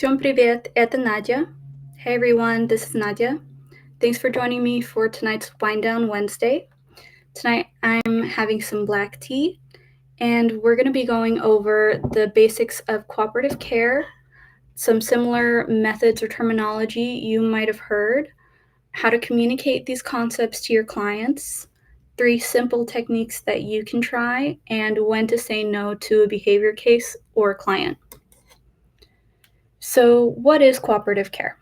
Всем привет, это Nadia. Hey everyone, this is Nadia. Thanks for joining me for tonight's Winedown Wednesday. Tonight I'm having some black tea, and we're going to be going over the basics of cooperative care, some similar methods or terminology you might have heard, how to communicate these concepts to your clients, 3 simple techniques that you can try, and when to say no to a behavior case or client. So, what is cooperative care?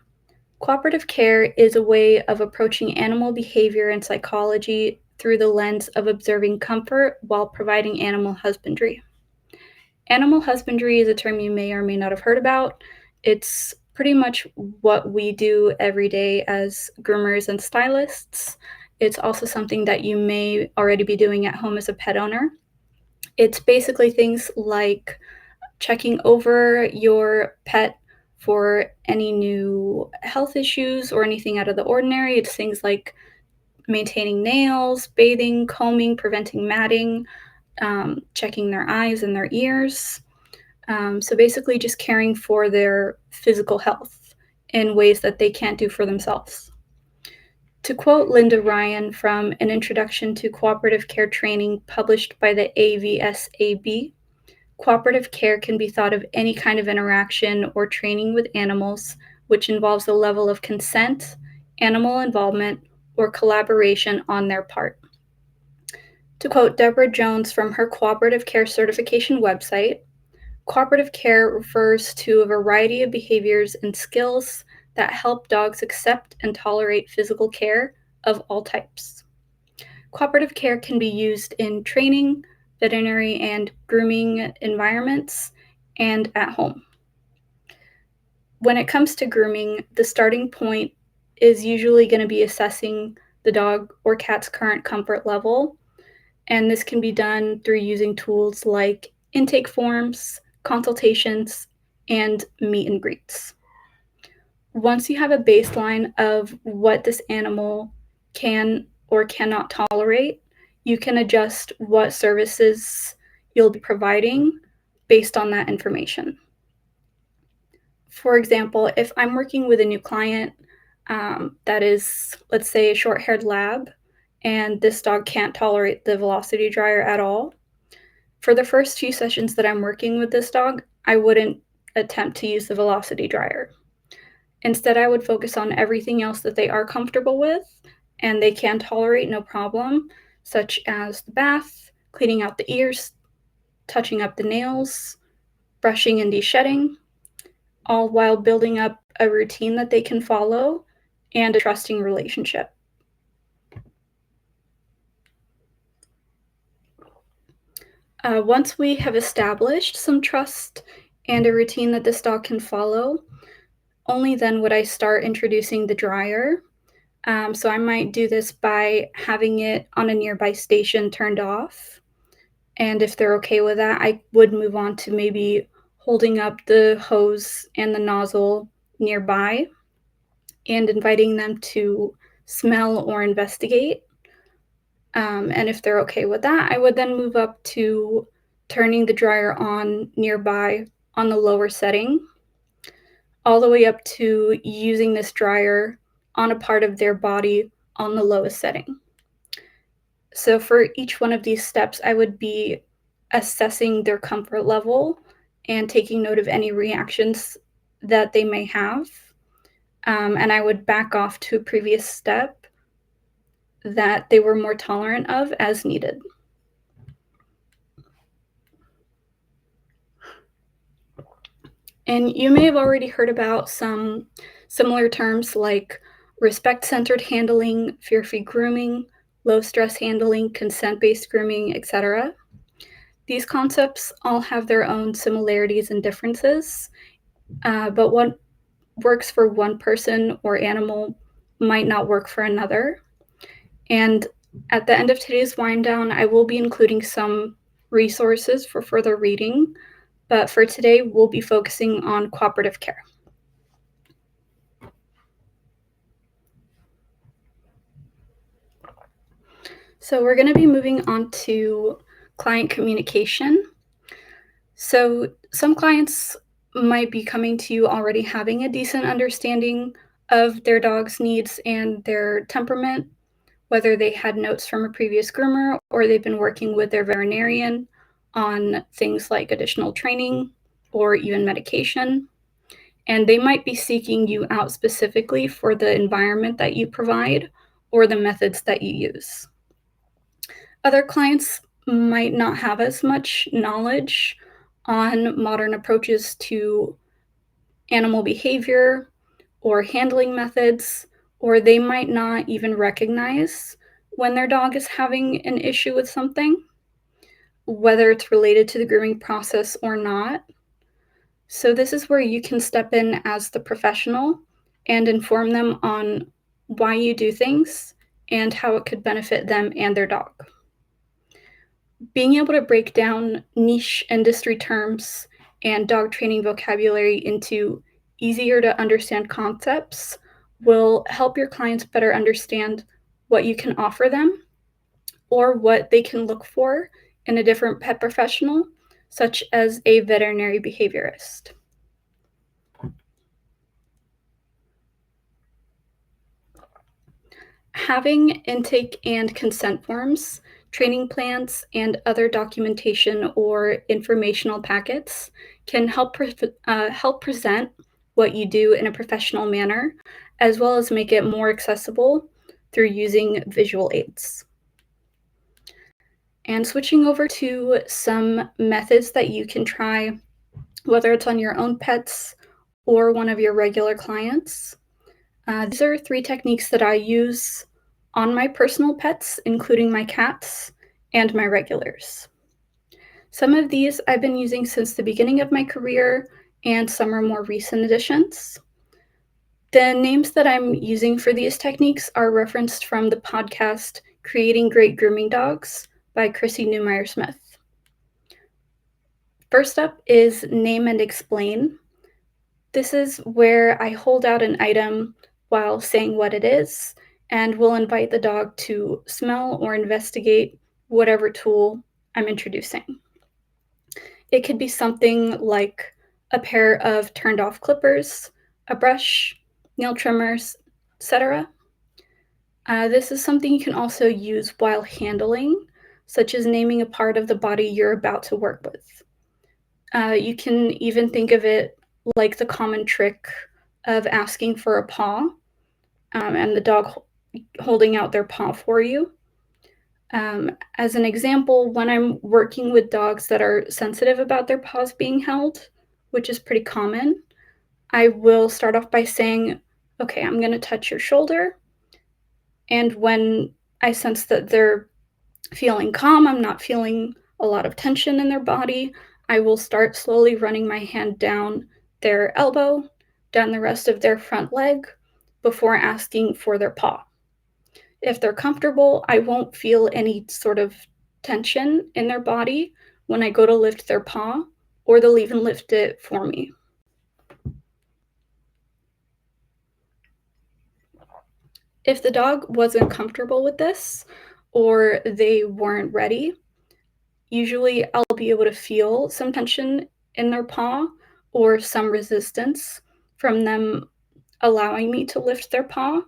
Cooperative care is a way of approaching animal behavior and psychology through the lens of observing comfort while providing animal husbandry. Animal husbandry is a term you may or may not have heard about. It's pretty much what we do every day as groomers and stylists. It's also something that you may already be doing at home as a pet owner. It's basically things like checking over your pet for any new health issues or anything out of the ordinary. It's things like maintaining nails, bathing, combing, preventing matting, checking their eyes and their ears. So basically just caring for their physical health in ways that they can't do for themselves. To quote Linda Ryan from an introduction to cooperative care training published by the AVSAB, cooperative care can be thought of any kind of interaction or training with animals which involves a level of consent, animal involvement, or collaboration on their part. To quote Deborah Jones from her cooperative care certification website, cooperative care refers to a variety of behaviors and skills that help dogs accept and tolerate physical care of all types. Cooperative care can be used in training, veterinary and grooming environments, and at home. When it comes to grooming, the starting point is usually going to be assessing the dog or cat's current comfort level, and this can be done through using tools like intake forms, consultations, and meet and greets. Once you have a baseline of what this animal can or cannot tolerate, you can adjust what services you'll be providing based on that information. For example, if I'm working with a new client that is, let's say, a short-haired lab, and this dog can't tolerate the velocity dryer at all, for the first few sessions that I'm working with this dog, I wouldn't attempt to use the velocity dryer. Instead, I would focus on everything else that they are comfortable with and they can tolerate no problem, such as the bath, cleaning out the ears, touching up the nails, brushing and de-shedding, all while building up a routine that they can follow and a trusting relationship. Once we have established some trust and a routine that this dog can follow, only then would I start introducing the dryer. So I might do this by having it on a nearby station turned off. And if they're okay with that, I would move on to maybe holding up the hose and the nozzle nearby and inviting them to smell or investigate. And if they're okay with that, I would then move up to turning the dryer on nearby on the lower setting, all the way up to using this dryer on a part of their body on the lowest setting. So for each one of these steps, I would be assessing their comfort level and taking note of any reactions that they may have. And I would back off to a previous step that they were more tolerant of as needed. And you may have already heard about some similar terms like respect-centered handling, fear-free grooming, low-stress handling, consent-based grooming, etc. These concepts all have their own similarities and differences, but what works for one person or animal might not work for another. And at the end of today's wind down, I will be including some resources for further reading, but for today, we'll be focusing on cooperative care. So we're going to be moving on to client communication. So some clients might be coming to you already having a decent understanding of their dog's needs and their temperament, whether they had notes from a previous groomer or they've been working with their veterinarian on things like additional training or even medication. And they might be seeking you out specifically for the environment that you provide or the methods that you use. Other clients might not have as much knowledge on modern approaches to animal behavior or handling methods, or they might not even recognize when their dog is having an issue with something, whether it's related to the grooming process or not. So, this is where you can step in as the professional and inform them on why you do things and how it could benefit them and their dog. Being able to break down niche industry terms and dog training vocabulary into easier to understand concepts will help your clients better understand what you can offer them or what they can look for in a different pet professional, such as a veterinary behaviorist. Having intake and consent forms, training plans, and other documentation or informational packets can help present what you do in a professional manner, as well as make it more accessible through using visual aids. And switching over to some methods that you can try, whether it's on your own pets or one of your regular clients. These are 3 techniques that I use on my personal pets, including my cats and my regulars. Some of these I've been using since the beginning of my career, and some are more recent additions. The names that I'm using for these techniques are referenced from the podcast Creating Great Grooming Dogs by Chrissy Newmeyer Smith. First up is name and explain. This is where I hold out an item while saying what it is, and will invite the dog to smell or investigate whatever tool I'm introducing. It could be something like a pair of turned off clippers, a brush, nail trimmers, etc. This is something you can also use while handling, such as naming a part of the body you're about to work with. You can even think of it like the common trick of asking for a paw, and the dog holding out their paw for you. As an example, when I'm working with dogs that are sensitive about their paws being held, which is pretty common, I will start off by saying, okay, I'm going to touch your shoulder. And when I sense that they're feeling calm, I'm not feeling a lot of tension in their body, I will start slowly running my hand down their elbow, down the rest of their front leg, before asking for their paw. If they're comfortable, I won't feel any sort of tension in their body when I go to lift their paw, or they'll even lift it for me. If the dog wasn't comfortable with this, or they weren't ready, usually I'll be able to feel some tension in their paw or some resistance from them allowing me to lift their paw.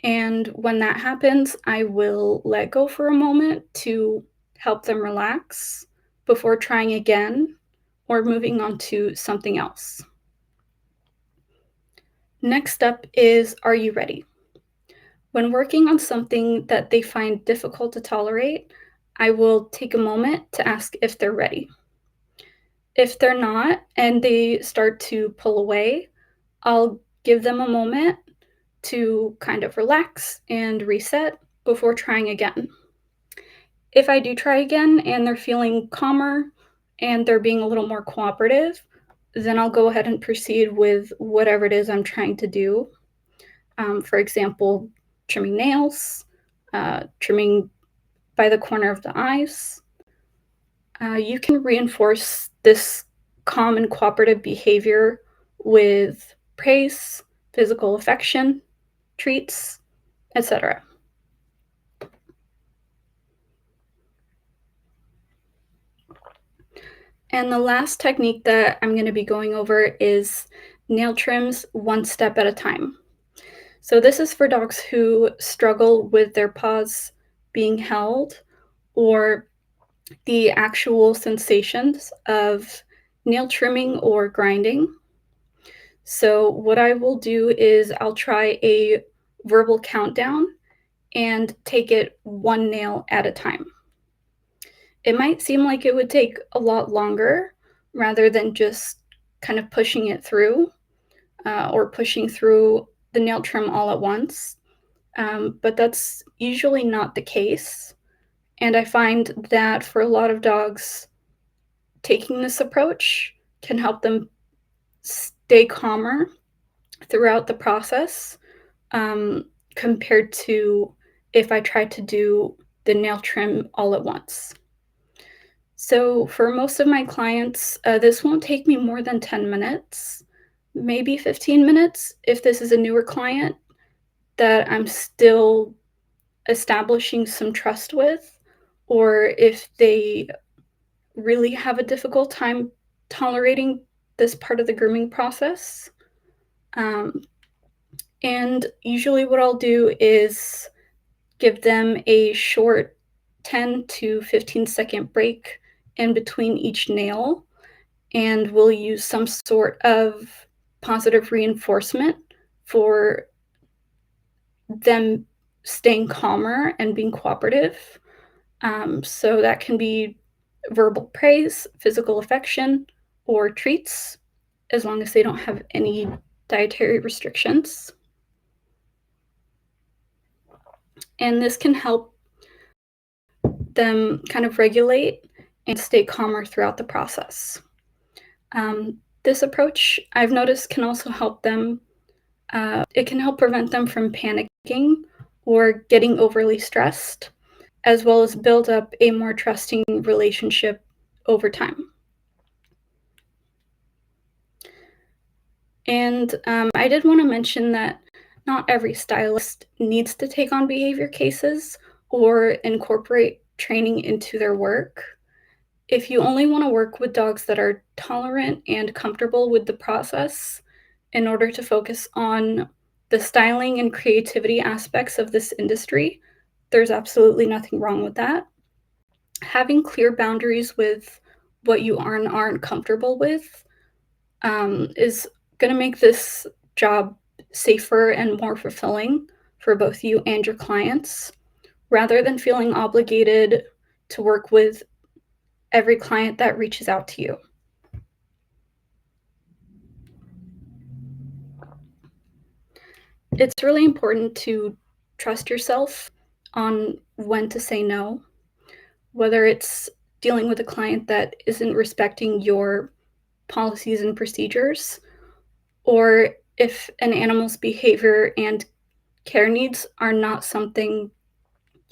And when that happens, I will let go for a moment to help them relax before trying again or moving on to something else. Next up is, are you ready? When working on something that they find difficult to tolerate, I will take a moment to ask if they're ready. If they're not and they start to pull away, I'll give them a moment to kind of relax and reset before trying again. If I do try again and they're feeling calmer and they're being a little more cooperative, then I'll go ahead and proceed with whatever it is I'm trying to do. For example, trimming nails, trimming by the corner of the eyes. You can reinforce this calm and cooperative behavior with praise, physical affection, treats, etc. And the last technique that I'm going to be going over is nail trims one step at a time. So this is for dogs who struggle with their paws being held or the actual sensations of nail trimming or grinding. So what I will do is I'll try a verbal countdown and take it one nail at a time. It might seem like it would take a lot longer rather than just kind of pushing it through or pushing through the nail trim all at once. But that's usually not the case. And I find that for a lot of dogs, taking this approach can help them stay calmer throughout the process compared to if I tried to do the nail trim all at once. So for most of my clients, this won't take me more than 10 minutes, maybe 15 minutes if this is a newer client that I'm still establishing some trust with, or if they really have a difficult time tolerating this part of the grooming process. Um, and usually, what I'll do is give them a short 10 to 15-second break in between each nail, and we'll use some sort of positive reinforcement for them staying calmer and being cooperative. So that can be verbal praise, physical affection, or treats, as long as they don't have any dietary restrictions. And this can help them kind of regulate and stay calmer throughout the process. This approach, I've noticed, can also help them, it can help prevent them from panicking or getting overly stressed, as well as build up a more trusting relationship over time. And I did want to mention that not every stylist needs to take on behavior cases or incorporate training into their work. If you only want to work with dogs that are tolerant and comfortable with the process in order to focus on the styling and creativity aspects of this industry, there's absolutely nothing wrong with that. Having clear boundaries with what you are and aren't comfortable with is going to make this job safer and more fulfilling for both you and your clients, rather than feeling obligated to work with every client that reaches out to you. It's really important to trust yourself on when to say no, whether it's dealing with a client that isn't respecting your policies and procedures, or if an animal's behavior and care needs are not something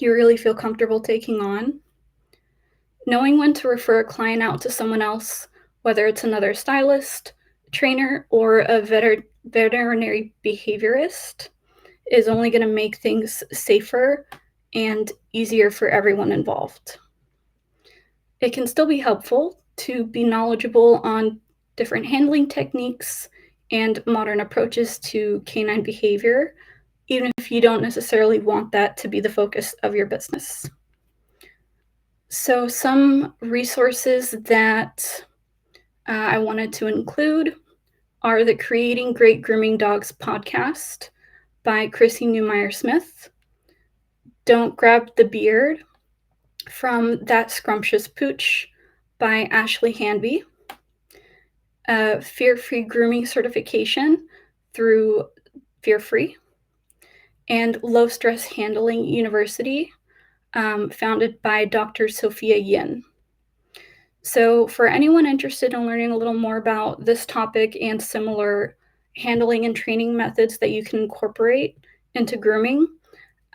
you really feel comfortable taking on. Knowing when to refer a client out to someone else, whether it's another stylist, trainer, or a veterinary behaviorist, is only going to make things safer and easier for everyone involved. It can still be helpful to be knowledgeable on different handling techniques and modern approaches to canine behavior, even if you don't necessarily want that to be the focus of your business. So some resources that I wanted to include are the Creating Great Grooming Dogs podcast by Chrissy Newmeyer Smith, Don't Grab the Beard from That Scrumptious Pooch by Ashley Hanby, Fear-Free Grooming Certification through Fear-Free, and Low Stress Handling University, founded by Dr. Sophia Yin. So for anyone interested in learning a little more about this topic and similar handling and training methods that you can incorporate into grooming,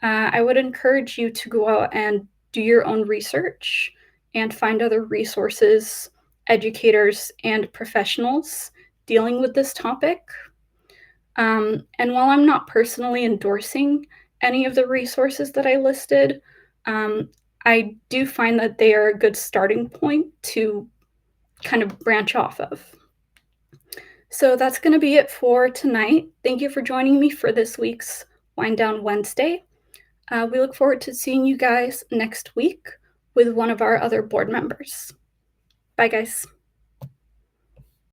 I would encourage you to go out and do your own research and find other resources, educators, and professionals dealing with this topic. And while I'm not personally endorsing any of the resources that I listed, I do find that they are a good starting point to kind of branch off of. So that's going to be it for tonight. Thank you for joining me for this week's Winedown Wednesday. We look forward to seeing you guys next week with one of our other board members. Bye, guys.